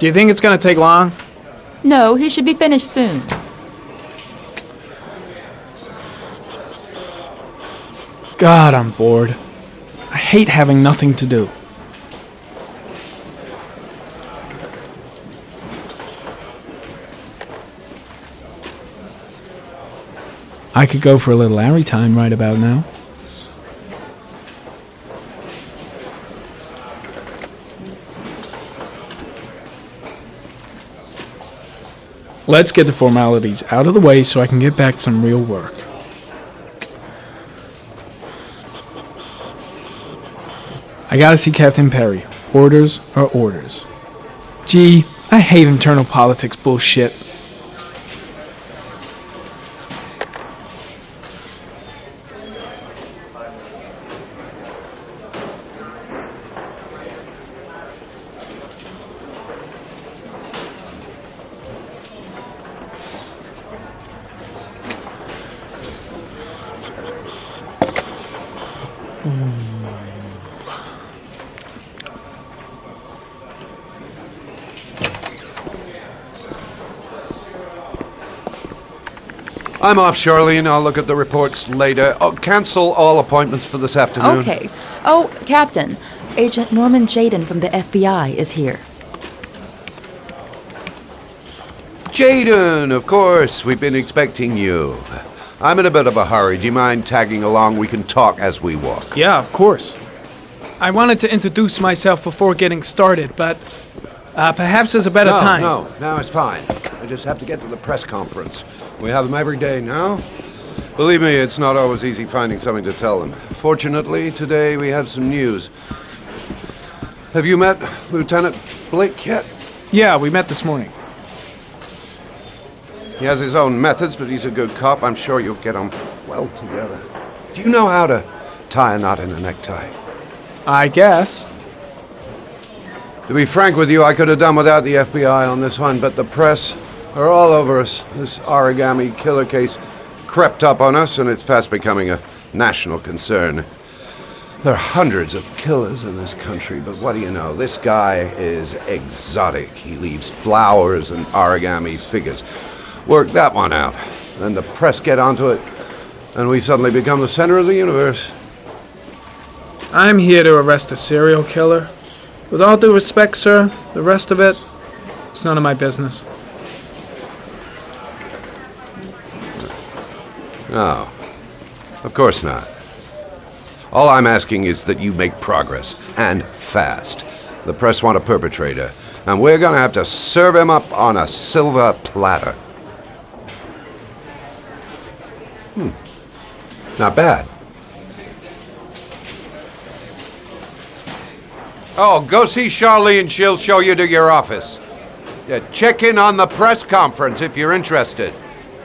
Do you think it's gonna take long? No, he should be finished soon. God, I'm bored. I hate having nothing to do. I could go for a little Larry time right about now. Let's get the formalities out of the way so I can get back to some real work. I gotta see Captain Perry. Orders are orders. Gee, I hate internal politics bullshit. I'm off, Charlene. I'll look at the reports later. Oh, cancel all appointments for this afternoon. Okay. Oh, Captain, Agent Norman Jayden from the FBI is here. Jayden, of course. We've been expecting you. I'm in a bit of a hurry. Do you mind tagging along? We can talk as we walk. Yeah, of course. I wanted to introduce myself before getting started, but perhaps there's a better time. No, it's fine. I just have to get to the press conference. We have them every day now. Believe me, it's not always easy finding something to tell them. Fortunately, today we have some news. Have you met Lieutenant Blake yet? Yeah, we met this morning. He has his own methods, but he's a good cop. I'm sure you'll get on well together. Do you know how to tie a knot in a necktie? I guess. To be frank with you, I could have done without the FBI on this one, but the press are all over us. This origami killer case crept up on us, and it's fast becoming a national concern. There are hundreds of killers in this country, but what do you know? This guy is exotic. He leaves flowers and origami figures. Work that one out. Then the press get onto it, and we suddenly become the center of the universe. I'm here to arrest a serial killer. With all due respect, sir, the rest of it, it's none of my business. No, of course not. All I'm asking is that you make progress, and fast. The press want a perpetrator, and we're gonna have to serve him up on a silver platter. Not bad. Oh, go see Charlene. She'll show you to your office. Yeah, check in on the press conference if you're interested.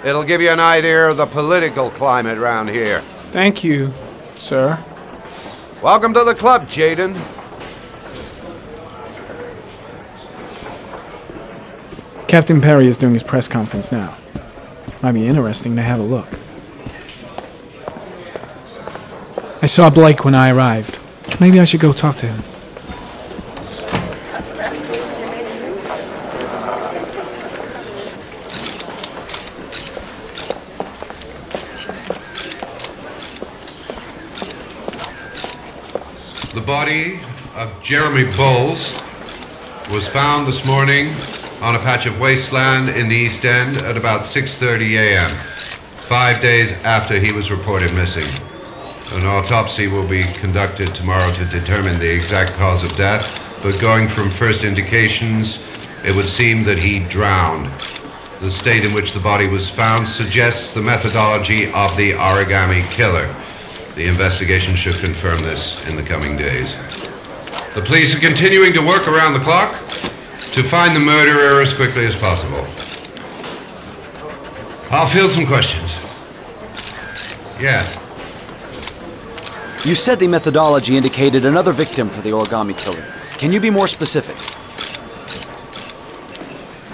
It'll give you an idea of the political climate around here. Thank you, sir. Welcome to the club, Jayden. Captain Perry is doing his press conference now. Might be interesting to have a look. I saw Blake when I arrived. Maybe I should go talk to him. The body of Jeremy Bowles was found this morning on a patch of wasteland in the East End at about 6:30 a.m., 5 days after he was reported missing. An autopsy will be conducted tomorrow to determine the exact cause of death, but going from first indications, it would seem that he drowned. The state in which the body was found suggests the methodology of the origami killer. The investigation should confirm this in the coming days. The police are continuing to work around the clock to find the murderer as quickly as possible. I'll field some questions. Yes. You said the methodology indicated another victim for the origami killer. Can you be more specific?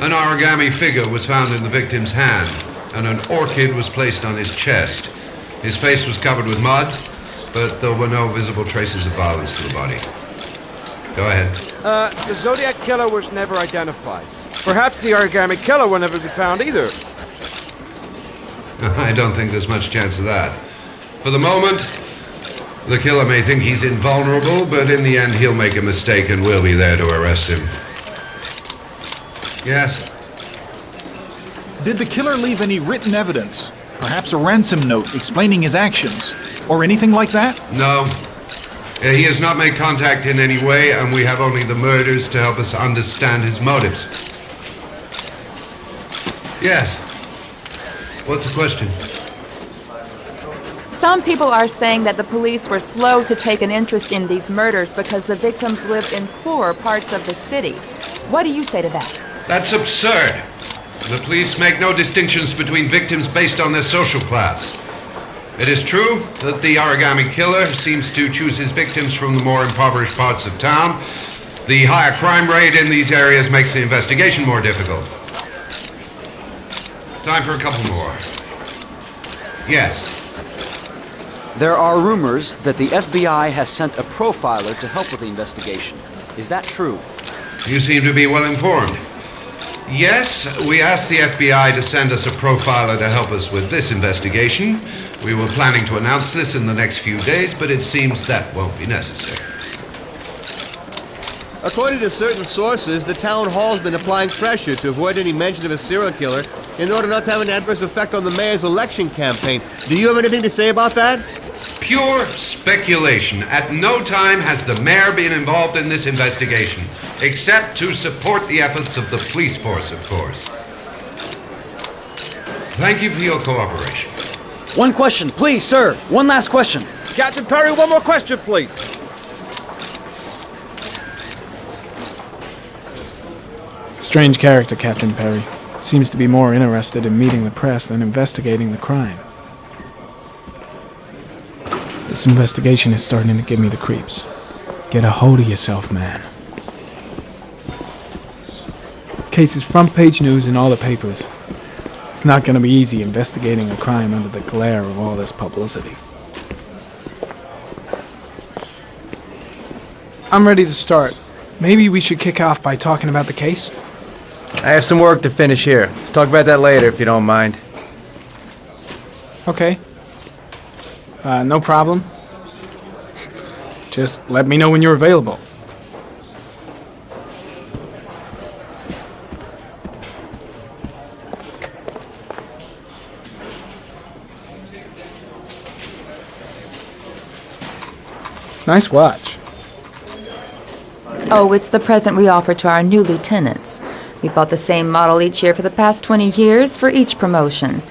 An origami figure was found in the victim's hand, and an orchid was placed on his chest. His face was covered with mud, but there were no visible traces of violence to the body. Go ahead. The Zodiac Killer was never identified. Perhaps the Origami Killer will never be found either. I don't think there's much chance of that. For the moment, the killer may think he's invulnerable, but in the end he'll make a mistake and we'll be there to arrest him. Yes? Did the killer leave any written evidence? Perhaps a ransom note explaining his actions? Or anything like that? No. He has not made contact in any way, and we have only the murders to help us understand his motives. Yes. What's the question? Some people are saying that the police were slow to take an interest in these murders because the victims lived in poorer parts of the city. What do you say to that? That's absurd. The police make no distinctions between victims based on their social class. It is true that the Origami Killer seems to choose his victims from the more impoverished parts of town. The higher crime rate in these areas makes the investigation more difficult. Time for a couple more. Yes. There are rumors that the FBI has sent a profiler to help with the investigation. Is that true? You seem to be well informed. Yes, we asked the FBI to send us a profiler to help us with this investigation. We were planning to announce this in the next few days, but it seems that won't be necessary. According to certain sources, the town hall's been applying pressure to avoid any mention of a serial killer in order not to have an adverse effect on the mayor's election campaign. Do you have anything to say about that? Pure speculation. At no time has the mayor been involved in this investigation, except to support the efforts of the police force, of course. Thank you for your cooperation. One question, please, sir. One last question. Captain Perry, one more question, please. Strange character, Captain Perry. Seems to be more interested in meeting the press than investigating the crime. This investigation is starting to give me the creeps. Get a hold of yourself, man. Case is front page news in all the papers. It's not gonna be easy investigating a crime under the glare of all this publicity. I'm ready to start. Maybe we should kick off by talking about the case? I have some work to finish here. Let's talk about that later if you don't mind. Okay. No problem. Just let me know when you're available. Nice watch. Oh, it's the present we offer to our new lieutenants. We bought the same model each year for the past 20 years for each promotion.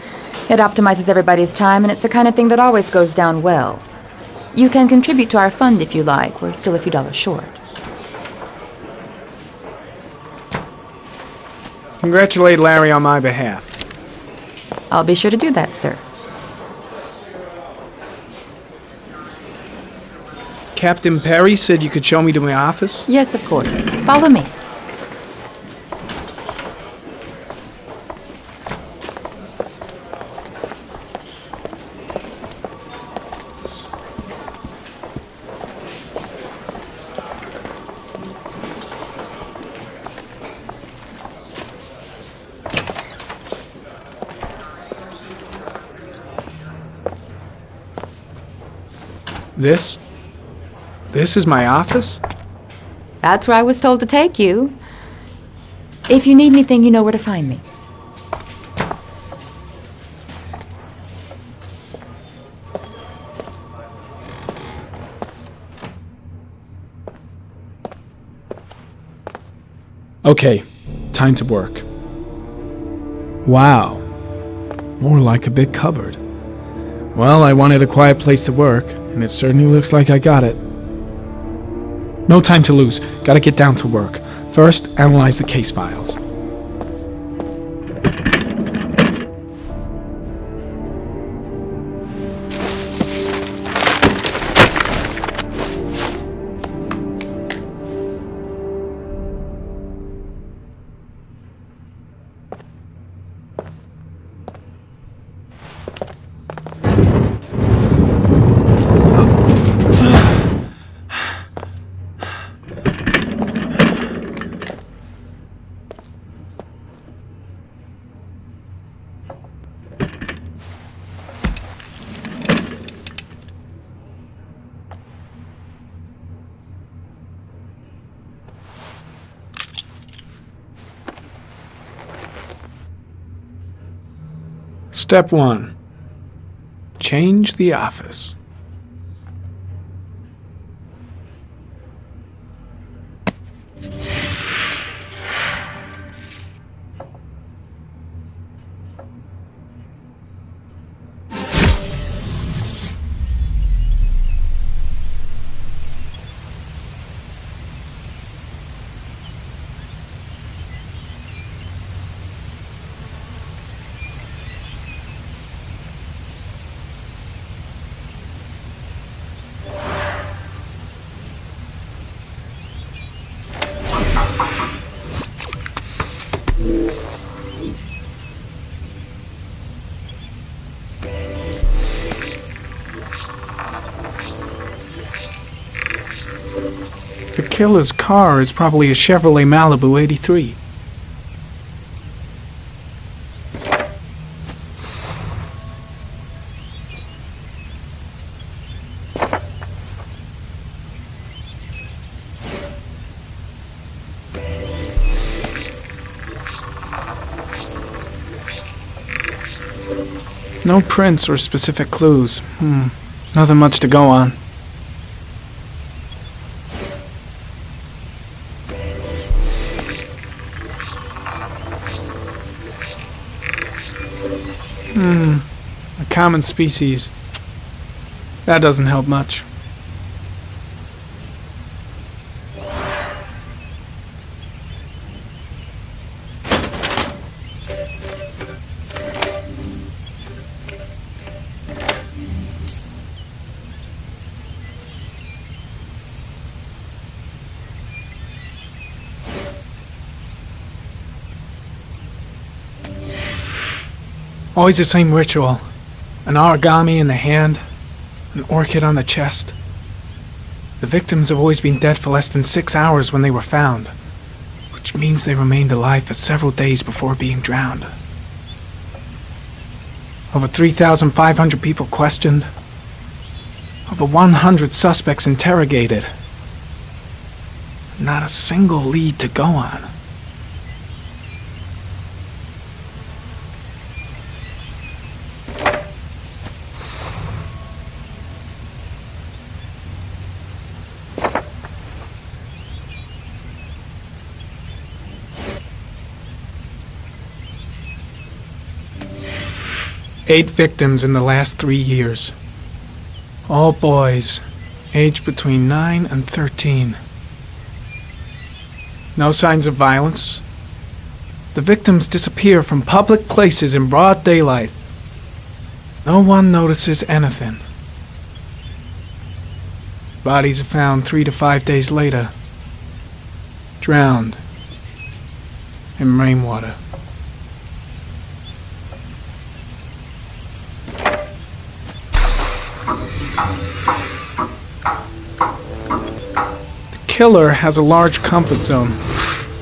It optimizes everybody's time, and it's the kind of thing that always goes down well. You can contribute to our fund if you like. We're still a few dollars short. Congratulate Larry on my behalf. I'll be sure to do that, sir. Captain Perry said you could show me to my office? Yes, of course. Follow me. This is my office? That's where I was told to take you. If you need anything, you know where to find me. Okay, time to work. Wow. More like a big cupboard. Well, I wanted a quiet place to work, and it certainly looks like I got it. No time to lose. Gotta get down to work. First, analyze the case files. Step 1. Change the office. The killer's car is probably a Chevrolet Malibu 83. No prints or specific clues. Nothing much to go on. A common species. That doesn't help much. Always the same ritual. An origami in the hand, an orchid on the chest. The victims have always been dead for less than 6 hours when they were found, which means they remained alive for several days before being drowned. Over 3,500 people questioned. Over 100 suspects interrogated. Not a single lead to go on. Eight victims in the last 3 years. All boys, aged between 9 and 13. No signs of violence. The victims disappear from public places in broad daylight. No one notices anything. Bodies are found 3 to 5 days later, drowned in rainwater. The killer has a large comfort zone.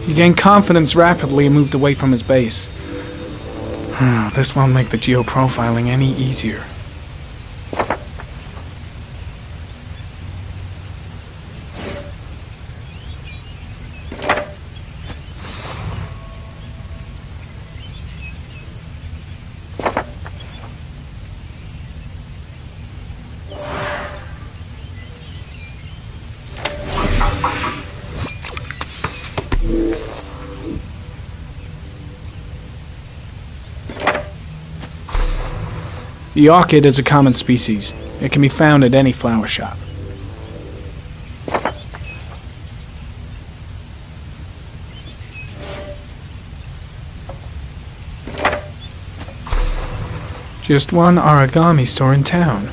He gained confidence rapidly and moved away from his base. This won't make the geoprofiling any easier. The orchid is a common species. It can be found at any flower shop. Just one origami store in town.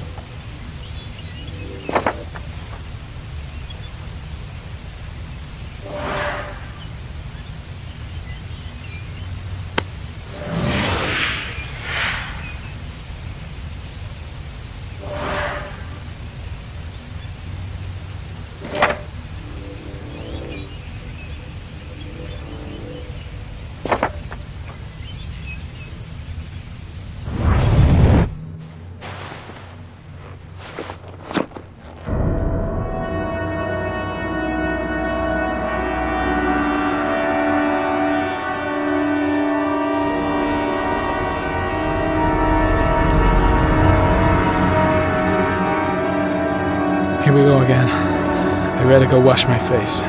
Here we go again. I better go wash my face.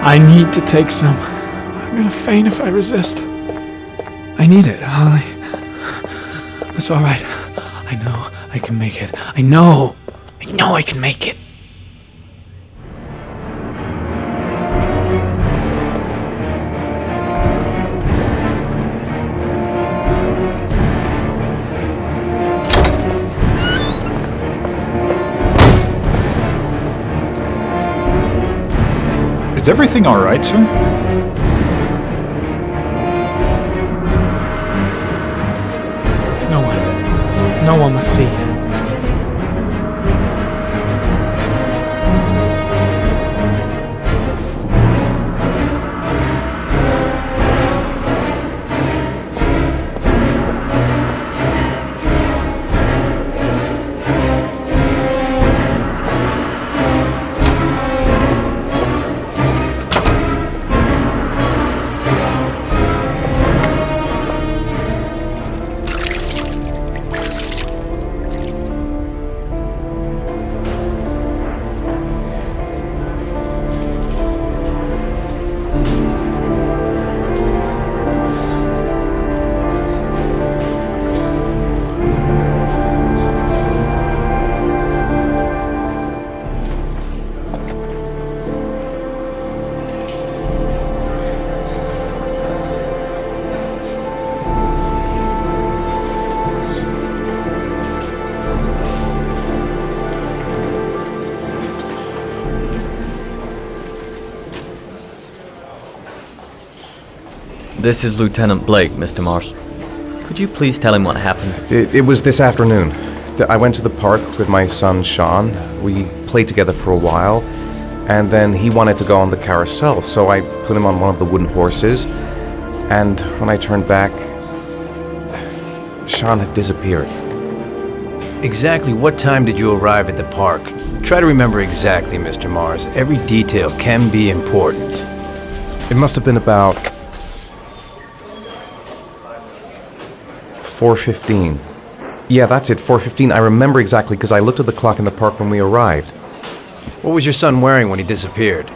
I need to take some. I'm gonna faint if I resist. I need it, Holly. It's alright. I know I can make it. I know I can make it. Is everything all right, sir? No one must see. This is Lieutenant Blake, Mr. Mars. Could you please tell him what happened? It was this afternoon. I went to the park with my son, Sean. We played together for a while, and then he wanted to go on the carousel, so I put him on one of the wooden horses, and when I turned back, Sean had disappeared. Exactly what time did you arrive at the park? Try to remember exactly, Mr. Mars. Every detail can be important. It must have been about 4:15. Yeah, that's it, 4:15. I remember exactly because I looked at the clock in the park when we arrived. What was your son wearing when he disappeared?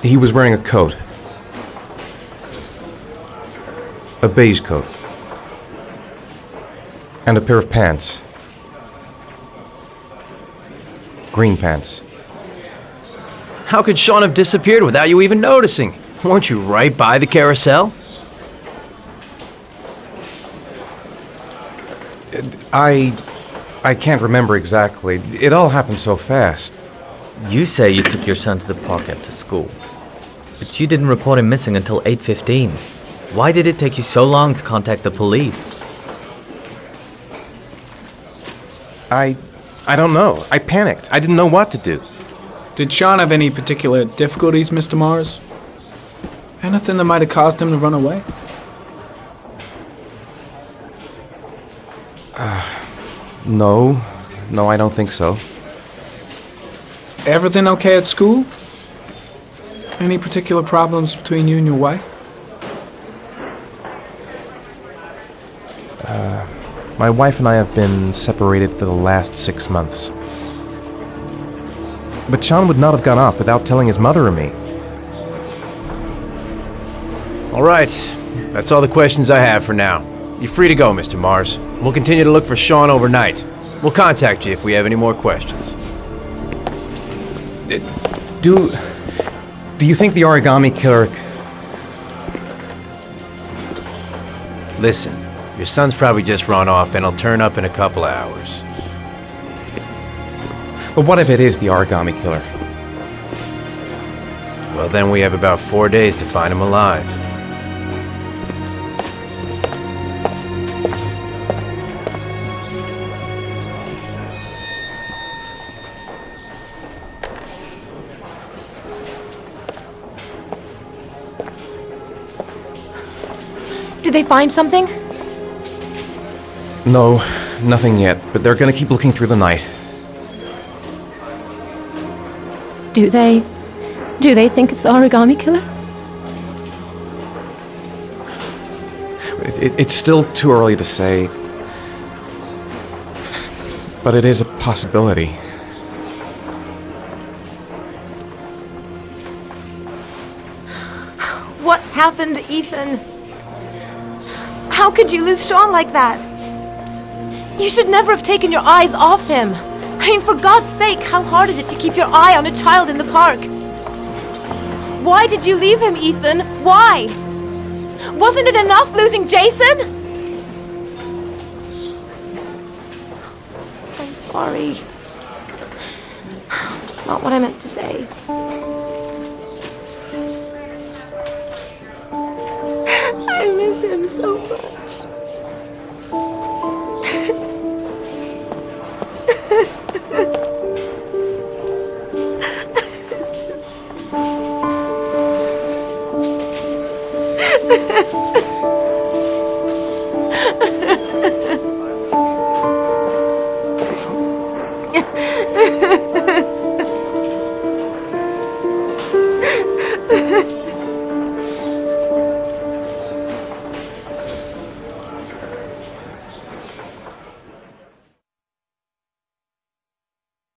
He was wearing a coat. A beige coat. And a pair of pants. Green pants. How could Sean have disappeared without you even noticing? Weren't you right by the carousel? I can't remember exactly. It all happened so fast. You say you took your son to the park after school, but you didn't report him missing until 8:15. Why did it take you so long to contact the police? I don't know. I panicked. I didn't know what to do. Did Sean have any particular difficulties, Mr. Mars? Anything that might have caused him to run away? No, I don't think so. Everything okay at school? Any particular problems between you and your wife? My wife and I have been separated for the last 6 months. But Sean would not have gone off without telling his mother or me. All right, that's all the questions I have for now. You're free to go, Mr. Mars. We'll continue to look for Sean overnight. We'll contact you if we have any more questions. Do you think the origami killer... Listen, your son's probably just run off and he'll turn up in a couple of hours. But what if it is the origami killer? Well, then we have about 4 days to find him alive. Did they find something? No, nothing yet, but they're gonna keep looking through the night. Do they think it's the origami killer? It's still too early to say. but it is a possibility. What happened, Ethan? How could you lose Sean like that? You should never have taken your eyes off him. I mean, for God's sake, how hard is it to keep your eye on a child in the park? Why did you leave him, Ethan? Why? Wasn't it enough losing Jason? I'm sorry. It's not what I meant to say. I miss him so much.